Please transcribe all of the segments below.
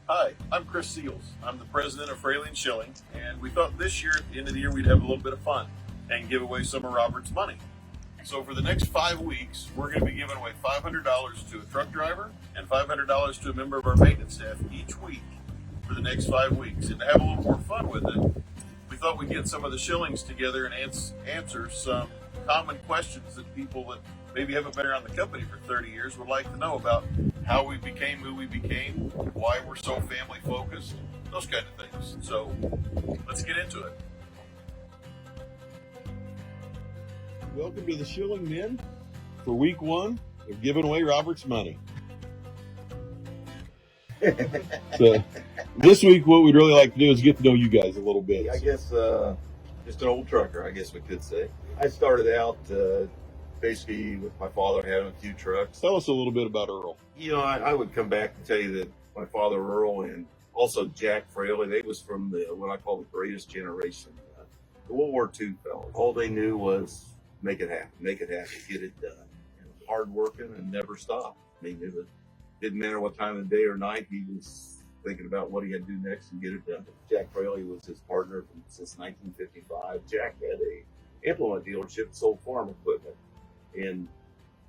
Hi, I'm Chris Seals. I'm the president of Fraley and Schilling, and we thought this year, at the end of the year, we'd have a little bit of fun and give away some of Robert's money. So for the next 5 weeks, we're going to be giving away $500 to a truck driver and $500 to a member of our maintenance staff each week for the next 5 weeks. And to have a little more fun with it, we thought we'd get some of the Shillings together and answer some common questions that people that maybe haven't been around the company for 30 years would like to know about how we became who we became, why we're so family focused, those kind of things. So let's get into it. Welcome to the Schilling Men for week 1 of giving away Robert's money. So this week, what we'd really like to do is get to know you guys a little bit. I guess just an old trucker, I guess we could say. I started out basically with my father having a few trucks. Tell us a little bit about Earl. You know, I would come back and tell you that my father Earl and also Jack Fraley, they was from what I call the greatest generation, the World War II fellas. All they knew was make it happen, get it done. Hard working and never stop. I mean, it didn't matter what time of the day or night, he was thinking about what he had to do next and get it done. Jack Fraley was his partner since 1955. Jack had a implement dealership that sold farm equipment. And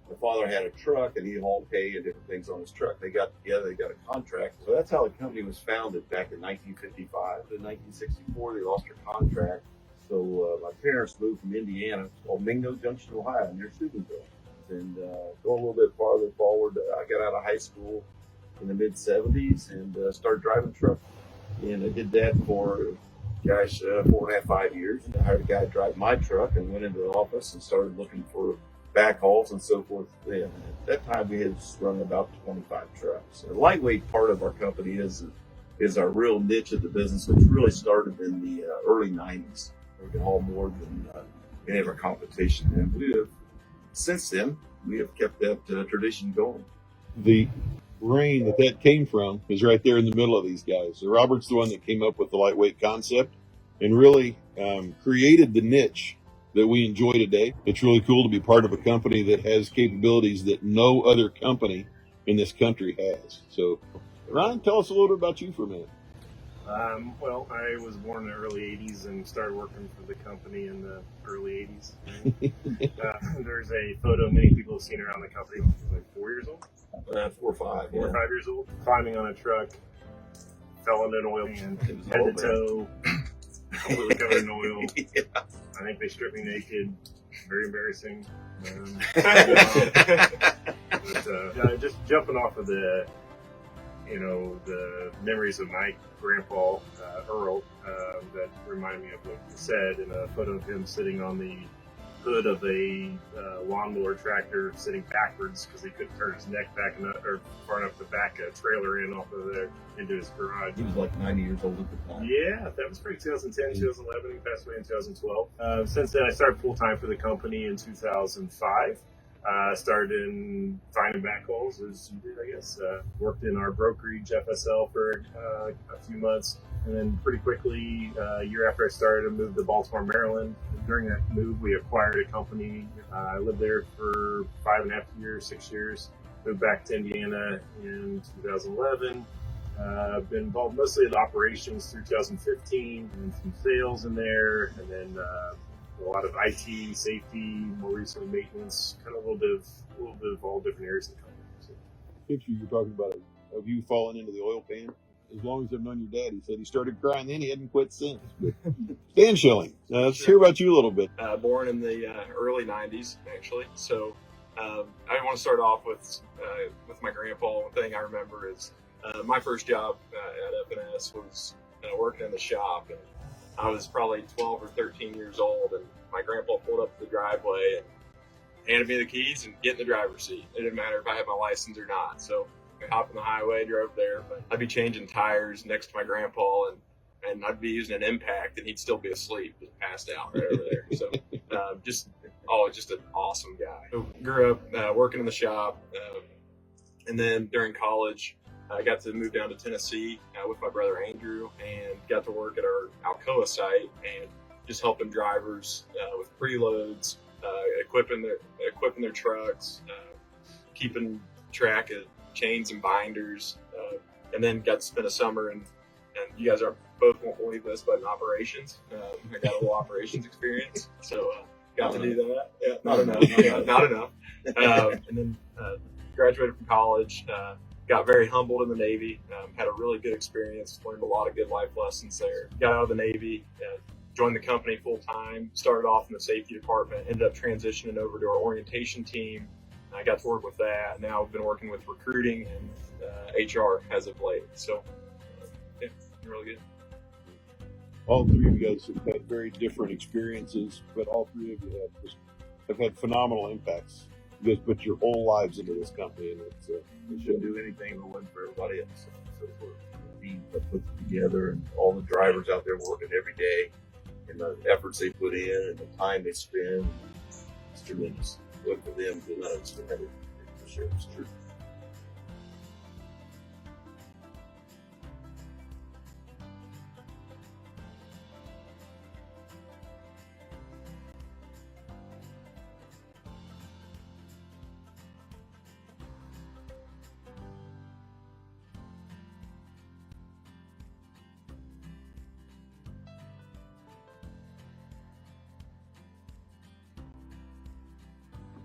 my father had a truck and he hauled hay and different things on his truck. They got together, they got a contract. So that's how the company was founded back in 1955. In 1964, they lost their contract. So my parents moved from Indiana, called Mingo Junction, Ohio, near Steubenville. And going a little bit farther forward, I got out of high school in the mid-70s and started driving trucks. And I did that for 4.5, 5 years. I hired a guy to drive my truck and went into the office and started looking for backhauls and so forth. And at that time, we had run about 25 trucks. The lightweight part of our company is our real niche of the business, which really started in the early 90s. We could haul more than any of our competition. And since then, we have kept that tradition going. The brain that came from is right there in the middle of these guys. So Robert's the one that came up with the lightweight concept and really created the niche that we enjoy today. It's really cool to be part of a company that has capabilities that no other company in this country has. So, Ryan, tell us a little bit about you for a minute. Well, I was born in the early 80s and started working for the company in the early 80s. There's a photo many people have seen around the company, like 4 years old? 4 or 5. 4 or 5 years old. Climbing on a truck, fell into an oil pan, head to toe, completely covered in oil. Yeah. I think they stripped me naked. Very embarrassing. Just jumping off of the memories of my grandpa, Earl, that remind me of what you said in a photo of him sitting on the hood of a lawnmower tractor, sitting backwards because he couldn't turn his neck back or far enough to back a trailer in off of there into his garage. He was like 90 years old at the time. Yeah, that was pretty 2010, 2011. He passed away in 2012. Since then, I started full-time for the company in 2005. Started in finding backhauls, as you did, I guess. Worked in our brokerage, FSL, for a few months. And then pretty quickly, a year after I started, I moved to Baltimore, Maryland. During that move, we acquired a company. I lived there for 5.5 years, 6 years. Moved back to Indiana in 2011. Been involved mostly in operations through 2015 and some sales in there. And then a lot of IT, safety, more recently maintenance, kind of a little bit of all different areas of the company. So. Picture you're talking about of you falling into the oil pan. As long as I've known your dad, he said he started crying then, he hadn't quit since. But Dan Schilling, let's hear about you a little bit. Born in the early 90s, actually. So I want to start off with my grandpa. One thing I remember is my first job at F&S was working in the shop. And I was probably 12 or 13 years old, and my grandpa pulled up to the driveway and handed me the keys and get in the driver's seat. It didn't matter if I had my license or not. So I hopped on the highway, drove there. But I'd be changing tires next to my grandpa, and I'd be using an impact, and he'd still be asleep, just passed out right over there. So just an awesome guy. So grew up working in the shop, and then during college, I got to move down to Tennessee with my brother Andrew and got to work at our Alcoa site and just helping drivers with preloads, equipping their trucks, keeping track of chains and binders, and then got to spend a summer and you guys are both won't believe this, but in operations, I got a little operations experience, so got to do that. Yeah, not enough. Yeah, not enough. And then graduated from college. Got very humbled in the Navy. Had a really good experience. Learned a lot of good life lessons there. Got out of the Navy. Joined the company full time. Started off in the safety department. Ended up transitioning over to our orientation team. I got to work with that. Now I've been working with recruiting and HR as of late. So yeah, really good. All three of you guys have had very different experiences, but all three of you have had phenomenal impacts. You guys put your whole lives into this company, and it's We shouldn't do anything if it wasn't for everybody else. So for the team that puts it together and all the drivers out there working every day and the efforts they put in and the time they spend, it's tremendous. Look for them to not understand it for sure. It's true.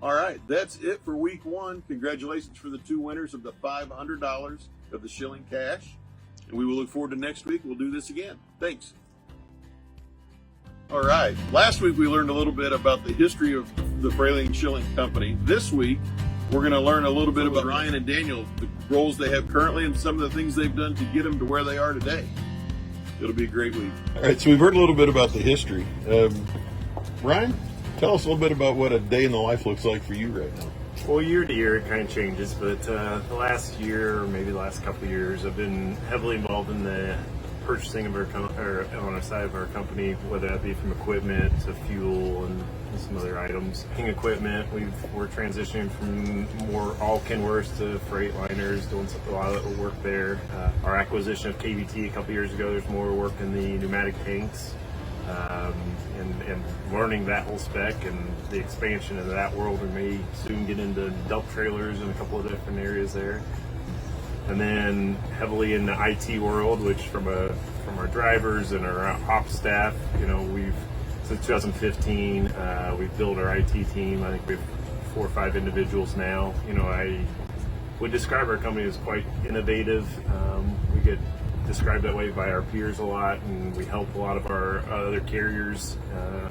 All right, that's it for week one. Congratulations for the two winners of the $500 of the Schilling cash. And we will look forward to next week. We'll do this again. Thanks. All right, last week we learned a little bit about the history of the Fraley and Schilling company. This week, we're going to learn a little bit about Ryan and Daniel, the roles they have currently, and some of the things they've done to get them to where they are today. It'll be a great week. all right. So we've heard a little bit about the history. Ryan, tell us a little bit about what a day in the life looks like for you right now. Well, year to year it kind of changes, but the last year or maybe the last couple of years, I've been heavily involved in the purchasing of on our side of our company, whether that be from equipment to fuel and some other items. Equipment, we're transitioning from more all Kenworths to freight liners, doing a lot of work there. Our acquisition of KVT a couple years ago, there's more work in the pneumatic tanks. And learning that whole spec and the expansion into that world. We may soon get into dump trailers in a couple of different areas there. And then heavily in the IT world, which from our drivers and our ops staff, we've since 2015 we've built our IT team. I think we have 4 or 5 individuals now. I would describe our company as quite innovative. We get described that way by our peers a lot, and we help a lot of our other carriers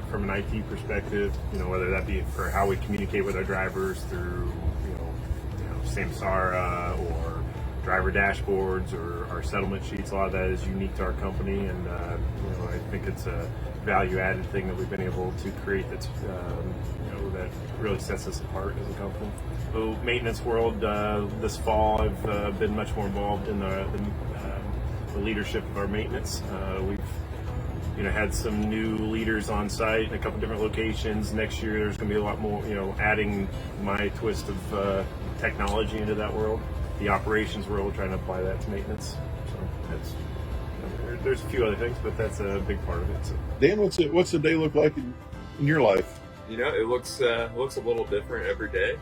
from an IT perspective, whether that be for how we communicate with our drivers through Samsara or driver dashboards or our settlement sheets. A lot of that is unique to our company, and I think it's a value-added thing that we've been able to create that's that really sets us apart as a company. So maintenance world, this fall I've been much more involved in the leadership of our maintenance. We've had some new leaders on site in a couple different locations. Next year there's going to be a lot more, adding my twist of technology into that world. The operations world, trying to apply that to maintenance. So that's there's a few other things, but that's a big part of it. So. Dan, what's the day look like in your life? It looks a little different every day.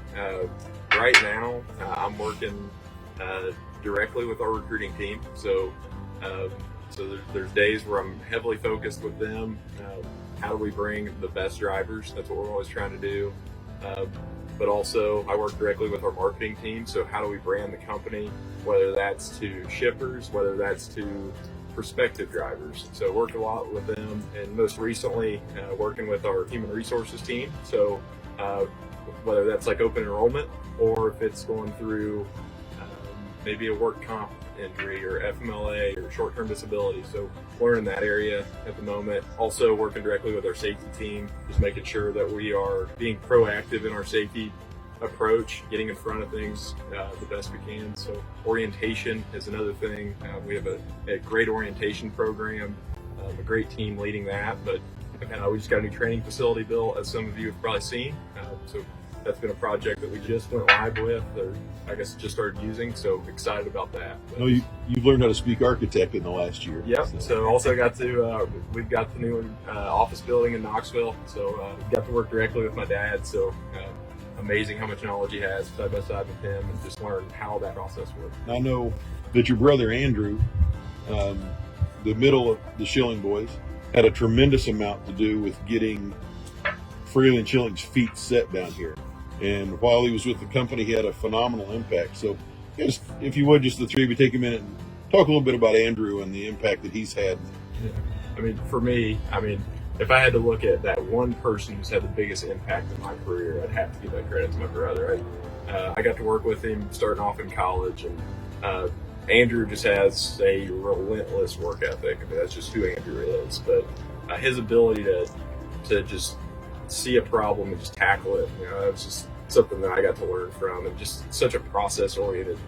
Right now, I'm working directly with our recruiting team. So there's days where I'm heavily focused with them. How do we bring the best drivers? That's what we're always trying to do. But also, I work directly with our marketing team. So how do we brand the company? Whether that's to shippers, whether that's to prospective drivers. So work a lot with them, and most recently working with our human resources team. So whether that's like open enrollment or if it's going through maybe a work comp injury or FMLA or short-term disability. So learning that area at the moment. Also working directly with our safety team, just making sure that we are being proactive in our safety approach, getting in front of things the best we can. So orientation is another thing. We have a great orientation program, a great team leading that, but we just got a new training facility built, as some of you have probably seen. So that's been a project that we just went live with, or I guess just started using, so excited about that. No, you've learned how to speak architect in the last year. Yep, so also got to, we've got the new office building in Knoxville, so got to work directly with my dad, so amazing how much knowledge he has side by side with him, and just learn how that process works. I know that your brother Andrew, the middle of the Schilling boys, had a tremendous amount to do with getting Fraley and Schilling's feet set down here. And while he was with the company, he had a phenomenal impact. So, just, if you would, just the three of you take a minute and talk a little bit about Andrew and the impact that he's had. Yeah. I mean, for me, if I had to look at that one person who's had the biggest impact in my career, I'd have to give that credit to my brother. I got to work with him starting off in college, and Andrew just has a relentless work ethic. I mean, that's just who Andrew is. But his ability to just see a problem and just tackle it, that's just something that I got to learn from, and just such a process-oriented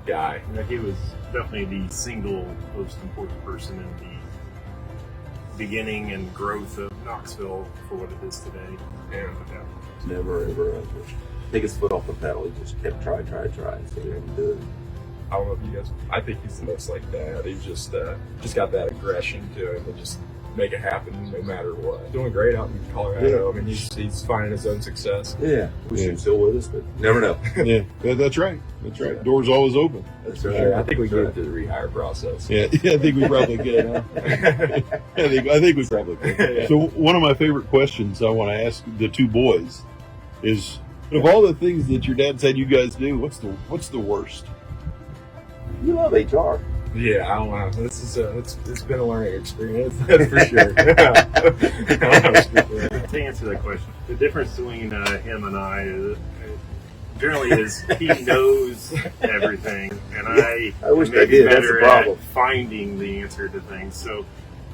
guy. He was definitely the single most important person in the beginning and growth of Knoxville for what it is today. Yeah. Never ever take his foot off the pedal. He just kept try. So he didn't do it. I don't know if you guys. I think he's the most like that. He's just got that aggression to him and just make it happen no matter what. Doing great out in Colorado. I mean, he's finding his own success. Yeah, wish he was still with us, but never know. Yeah, that's right. That's right. Doors always open. That's Sure. right. I think we get into the rehire process. Yeah, I think we probably could. I think we probably could. So one of my favorite questions I want to ask the two boys is, of all the things that your dad said you guys do, what's the worst? You love HR. Yeah, I don't know. This is it's been a learning experience, that's for sure. To answer that question, the difference between him and I generally is he knows everything, and I wish may I be did. That's better the problem. at finding the answer to things. So,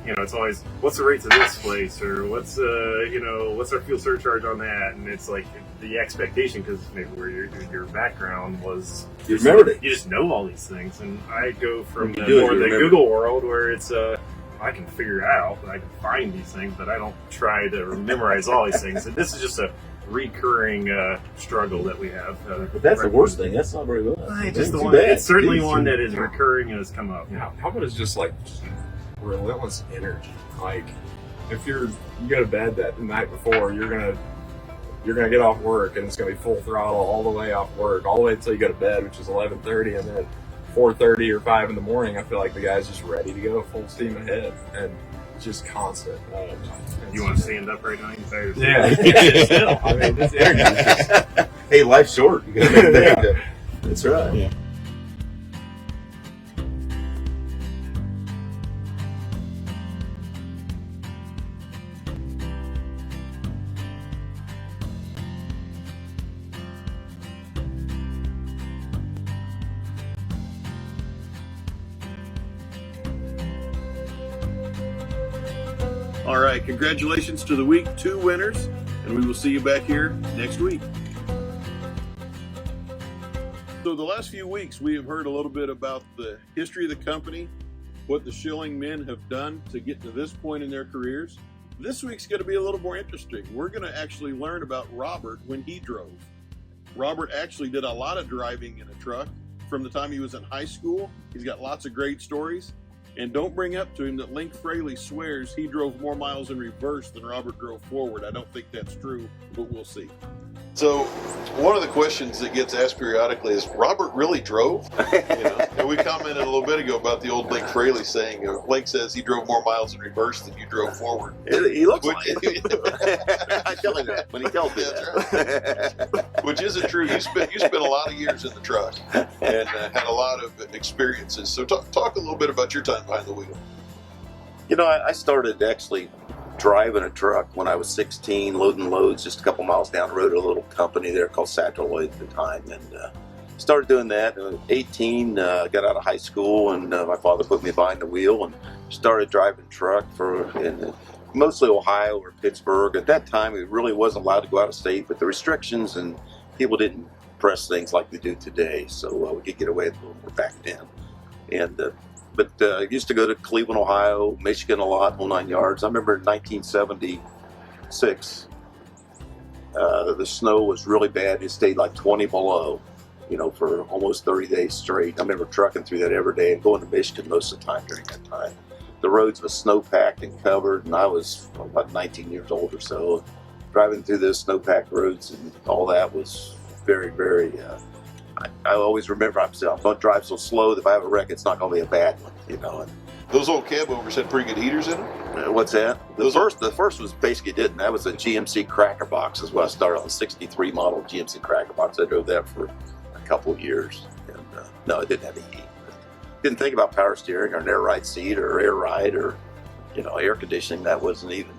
it's always, what's the rates of this place, or what's what's our fuel surcharge on that, and it's like the expectation, because maybe where your background was, You remembered it. you just know all these things, and I go from When you the do it, more you the remember. Google world where it's I can figure it out, and I can find these things, but I don't try to memorize all these things. And this is just a recurring struggle that we have. But that's the worst thing. That's not very good. It's just the Too one. bad. It's certainly Jeez. one that is recurring and has come up. How about it's just like relentless energy? Like if you go to bed that night before, you're gonna get off work and it's gonna be full throttle all the way off work, all the way until you go to bed, which is 11:30, and then 4:30 or 5 in the morning, I feel like the guy's just ready to go full steam ahead, and it's just constant. You want to stand up right now? You say, Yeah. Still, I mean, this energy is just, Hey, life's short. You gotta make it big. That's right. Yeah. All right, congratulations to the week 2 winners, and we will see you back here next week. So the last few weeks, we have heard a little bit about the history of the company, what the Schilling men have done to get to this point in their careers. This week's going to be a little more interesting. We're going to actually learn about Robert when he drove. Robert actually did a lot of driving in a truck from the time he was in high school. He's got lots of great stories. And don't bring up to him that Link Fraley swears he drove more miles in reverse than Robert drove forward. I don't think that's true, but we'll see. So, one of the questions that gets asked periodically is, Robert really drove? And we commented a little bit ago about the old Link Fraley saying, Link says he drove more miles in reverse than you drove forward. He looks like it. I tell him that when he tells me that. Which isn't true. You spent a lot of years in the truck and had a lot of experiences. So talk a little bit about your time behind the wheel. I started actually driving a truck when I was 16, loading loads just a couple miles down the road at a little company there called Satelloid at the time, and started doing that. 18, got out of high school, and my father put me behind the wheel and started driving truck in mostly Ohio or Pittsburgh. At that time, it really wasn't allowed to go out of state, but the restrictions and people didn't press things like they do today, so we could get away with a little more back then. And But I used to go to Cleveland, Ohio, Michigan a lot, whole 9 yards. I remember in 1976, the snow was really bad. It stayed like 20 below, for almost 30 days straight. I remember trucking through that every day and going to Michigan most of the time during that time. The roads were snow-packed and covered, and I was about 19 years old or so. Driving through those snow-packed roads and all that was very, very. I always remember I'm going to drive so slow that if I have a wreck, it's not going to be a bad one, you know. And, Those old cab overs had pretty good heaters in them. what's that? Those The first was basically didn't. That was a GMC Cracker Box. Is what I started on, 63 model GMC Cracker Box. I drove that for a couple of years, and no, it didn't have any heat. Didn't think about power steering or an air ride seat or air ride or, you know, air conditioning. That wasn't even.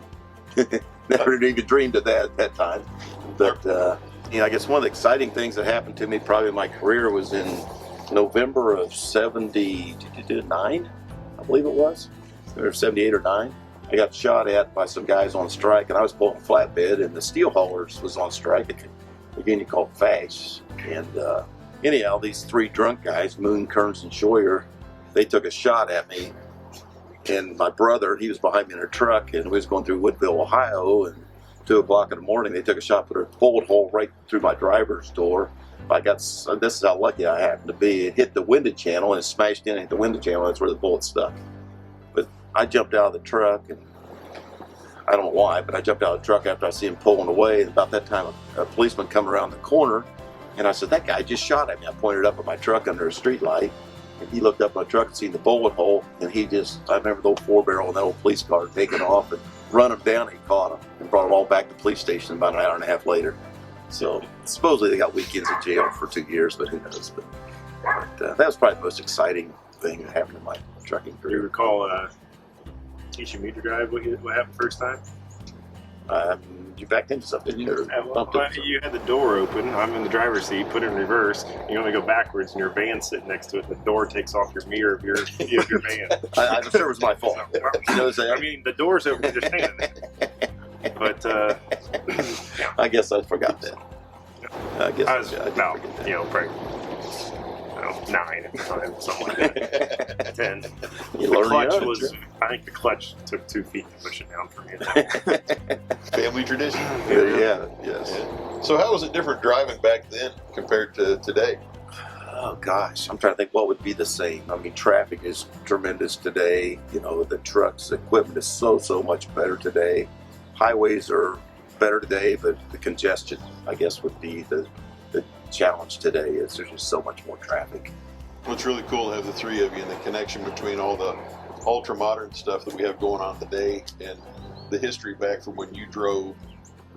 Never even dreamed of that at that time. But you know, I guess one of the exciting things that happened to me probably in my career was in November of '79, I believe it was, or 78 or 9. I got shot at by some guys on strike, and I was pulling a flatbed, and the steel haulers was on strike, a union called FASH. And anyhow, these three drunk guys, Moon, Kearns, and Scheuer, they took a shot at me. And my brother, he was behind me in a truck, and we was going through Woodville, Ohio, and 2 o'clock in the morning, they took a shot, put a bullet hole right through my driver's door. This is how lucky I happened to be. It hit the window channel, and it smashed in at the window channel. That's where the bullet stuck. But I jumped out of the truck, and I don't know why, but I jumped out of the truck after I see him pulling away. And about that time, a policeman come around the corner, and I said, "That guy just shot at me." I pointed up at my truck under a street light. And he looked up my truck and seen the bullet hole, and I remember the old 4-barrel and that old police car taking off and run him down. He caught him and brought them all back to the police station about an hour and a half later. So supposedly they got weekends in jail for 2 years, but who knows? But that was probably the most exciting thing that happened in my trucking Do you career. recall teaching me to drive? What happened first time? You backed into something, didn't you? Or bumped into something. You had the door open. I'm in the driver's seat. Put it in reverse. You only go backwards, and your van's sitting next to it. The door takes off your mirror of your van. I'm sure it was my fault. You know, I mean, the door's open. You're just standing there. But yeah. I guess I forgot that. I guess I was I did about, forget that. probably 9 at the time, something like that. 10. You The learn clutch young, was, sure. I think the clutch took 2 feet to push it down for me. Family tradition. Yeah, yes. So how was it different driving back then compared to today? Oh gosh, I'm trying to think what would be the same. I mean, traffic is tremendous today. You know, the trucks, equipment is so much better today. Highways are better today, but the congestion, I guess, would be the challenge today. Is there's just so much more traffic. Well, it's really cool to have the three of you and the connection between all the ultra modern stuff that we have going on today and the history back from when you drove.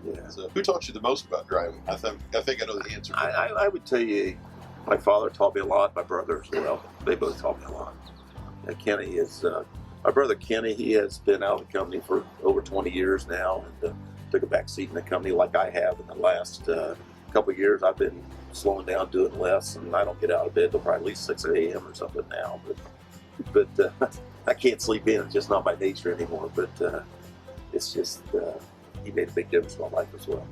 Yeah. So, who taught you the most about driving? I think I know the answer. I would tell you, my father taught me a lot. My brother as well. They both taught me a lot. Kenny is my brother Kenny. He has been out of the company for over 20 years now, and took a back seat in the company like I have in the last couple of years. I've been slowing down, doing less, and I don't get out of bed till probably at least 6 a.m. or something now. But I can't sleep in. It's just not my nature anymore. But it's just he made a big difference in my life as well.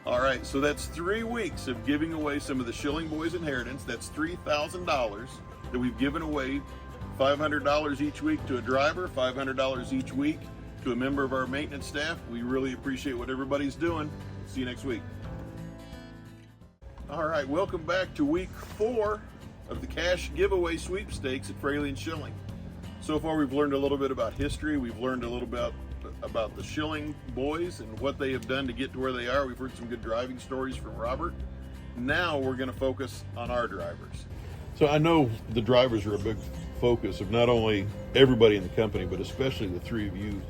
All right, so that's 3 weeks of giving away some of the Schilling Boys inheritance. That's $3,000 that we've given away. $500 each week to a driver, $500 each week to a member of our maintenance staff. We really appreciate what everybody's doing. See you next week. All right, welcome back to week 4 of the cash giveaway sweepstakes at Fraley and Schilling. So far, we've learned a little bit about history. We've learned a little bit about the Schilling boys and what they have done to get to where they are. We've heard some good driving stories from Robert. Now we're going to focus on our drivers. So I know the drivers are a big focus of not only everybody in the company, but especially the three of you.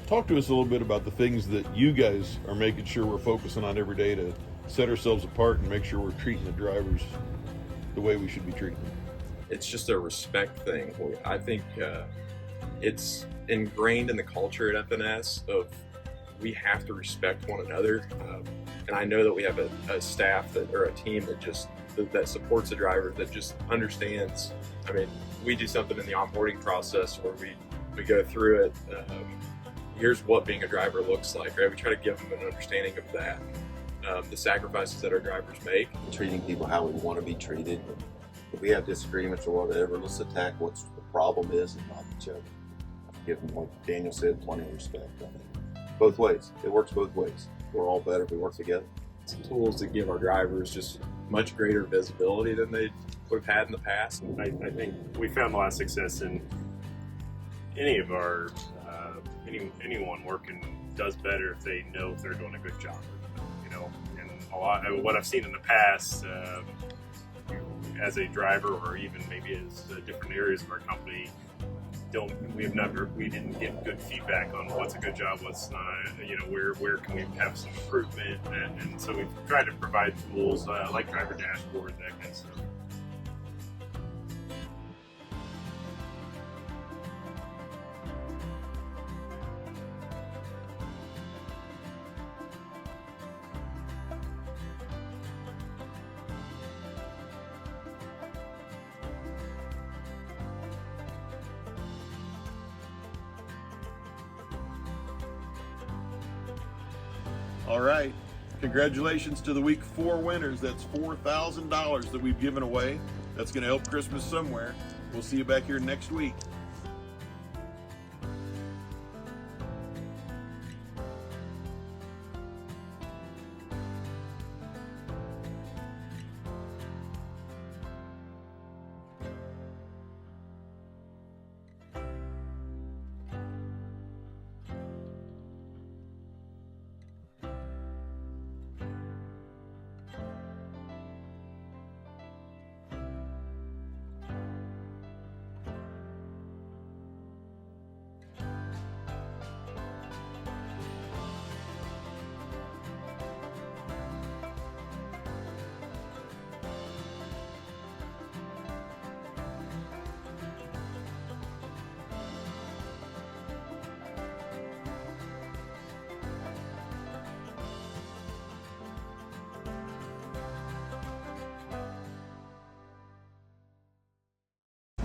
Talk to us a little bit about the things that you guys are making sure we're focusing on every day to set ourselves apart and make sure we're treating the drivers the way we should be treating them. It's just a respect thing. I think it's ingrained in the culture at FNS of we have to respect one another. And I know that we have a staff or a team that supports the driver, that just understands. I mean, we do something in the onboarding process where we go through it. Here's what being a driver looks like, right? We try to give them an understanding of that. The sacrifices that our drivers make. Treating people how we want to be treated. if we have disagreements or whatever, let's attack what the problem is and not each other. Give them, like Daniel said, plenty of respect. I mean, both ways. It works both ways. We're all better if we work together. Some tools to give our drivers just much greater visibility than they would have had in the past. I think we found a lot of success in any of our anyone working does better if they know if they're doing a good job. You know, and a lot of what I've seen in the past, as a driver or even maybe as different areas of our company, we didn't get good feedback on what's a good job, what's not. You know, where can we have some improvement, and so we've tried to provide tools like driver dashboard, that kind of stuff. All right. Congratulations to the week 4 winners. That's $4,000 that we've given away. That's going to help Christmas somewhere. We'll see you back here next week.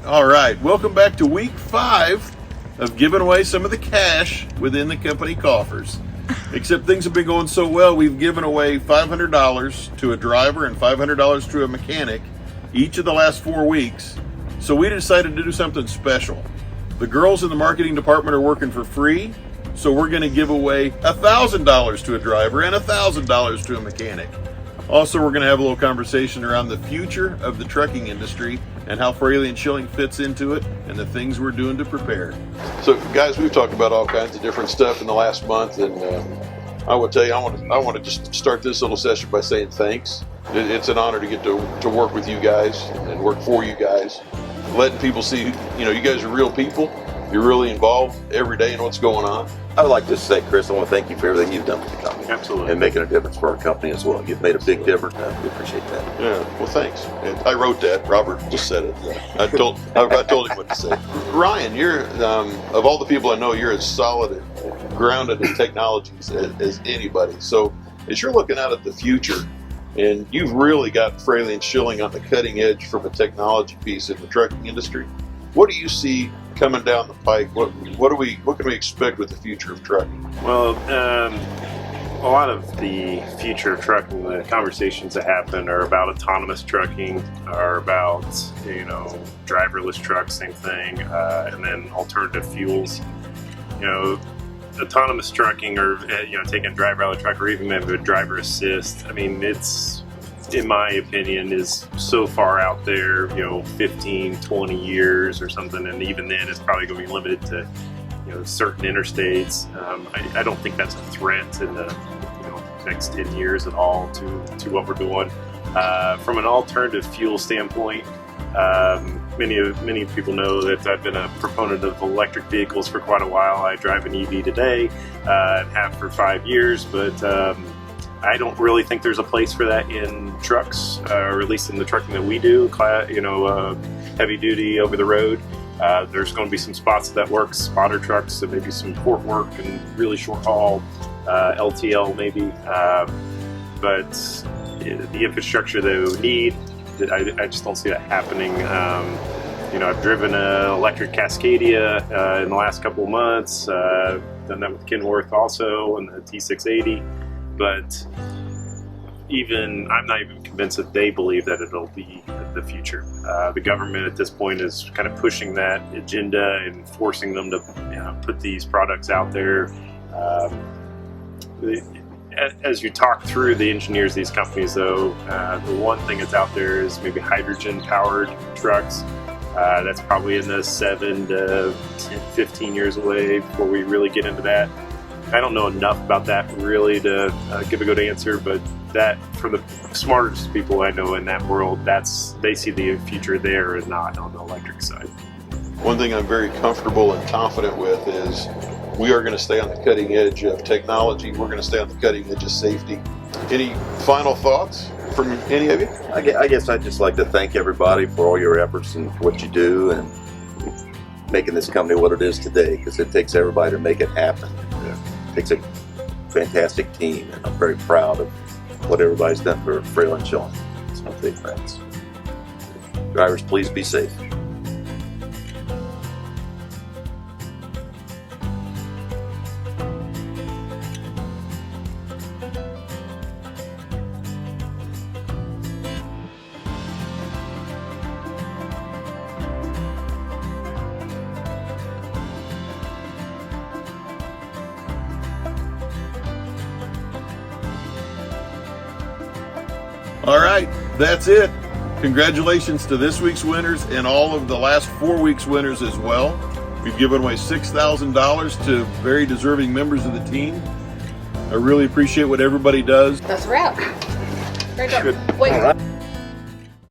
All right, welcome back to week 5 of giving away some of the cash within the company coffers. Except things have been going so well, we've given away $500 to a driver and $500 to a mechanic each of the last 4 weeks. So we decided to do something special. The girls in the marketing department are working for free, so we're going to give away $1,000 to a driver and $1,000 to a mechanic. Also, we're going to have a little conversation around the future of the trucking industry and how Fraley and Schilling fits into it and the things we're doing to prepare. So, guys, we've talked about all kinds of different stuff in the last month, and I would tell you, I want to just start this little session by saying thanks. It's an honor to get to work with you guys and work for you guys, letting people see, you know, you guys are real people. You're really involved every day in what's going on. I would like to say, Chris, I want to thank you for everything you've done for the company. Absolutely. And making a difference for our company as well. You've made a big difference. We appreciate that. Yeah, well, thanks. And I wrote that. Robert just said it. I told him what to say. Ryan, you're of all the people I know, you're as solid and grounded in technologies as anybody. So as you're looking out at the future, and you've really got Fraley and Schilling on the cutting edge from a technology piece in the trucking industry, what do you see coming down the pike? What can we expect with the future of trucking? Well, a lot of the future of trucking, the conversations that happen are about autonomous trucking, are about, you know, driverless trucks, same thing, and then alternative fuels. You know, autonomous trucking, or you know, taking a driver out of the truck, or even maybe a driver assist. I mean, it's, in my opinion, is so far out there, you know, 15, 20 years or something, and even then it's probably going to be limited to, you know, certain interstates. I don't think that's a threat in the, you know, next 10 years at all to what we're doing. From an alternative fuel standpoint, many people know that I've been a proponent of electric vehicles for quite a while. I drive an EV today, and have for 5 years, but I don't really think there's a place for that in trucks, or at least in the trucking that we do, you know, heavy duty over the road. There's going to be some spots that works, spotter trucks, and maybe some port work and really short haul, LTL maybe. But the infrastructure that we need, I just don't see that happening. You know, I've driven an electric Cascadia in the last couple of months, done that with Kenworth also, and the T680. But I'm not even convinced that they believe that it'll be the future. The government at this point is kind of pushing that agenda and forcing them to put these products out there. As you talk through the engineers of these companies, though, the one thing that's out there is maybe hydrogen-powered trucks. That's probably in the 7 to 10, 15 years away before we really get into that. I don't know enough about that really to give a good answer, but that, for the smartest people I know in that world, they see the future there and not on the electric side. One thing I'm very comfortable and confident with is we are going to stay on the cutting edge of technology. We're going to stay on the cutting edge of safety. Any final thoughts from any of you? I guess I'd just like to thank everybody for all your efforts and what you do and making this company what it is today, because it takes everybody to make it happen. It takes a fantastic team, and I'm very proud of what everybody's done for Fraley and Schilling. So big thanks. Drivers, please be safe. All right, that's it. Congratulations to this week's winners and all of the last 4 weeks' winners as well. We've given away $6,000 to very deserving members of the team. I really appreciate what everybody does. That's a wrap. Great job. Good. Wait. All right.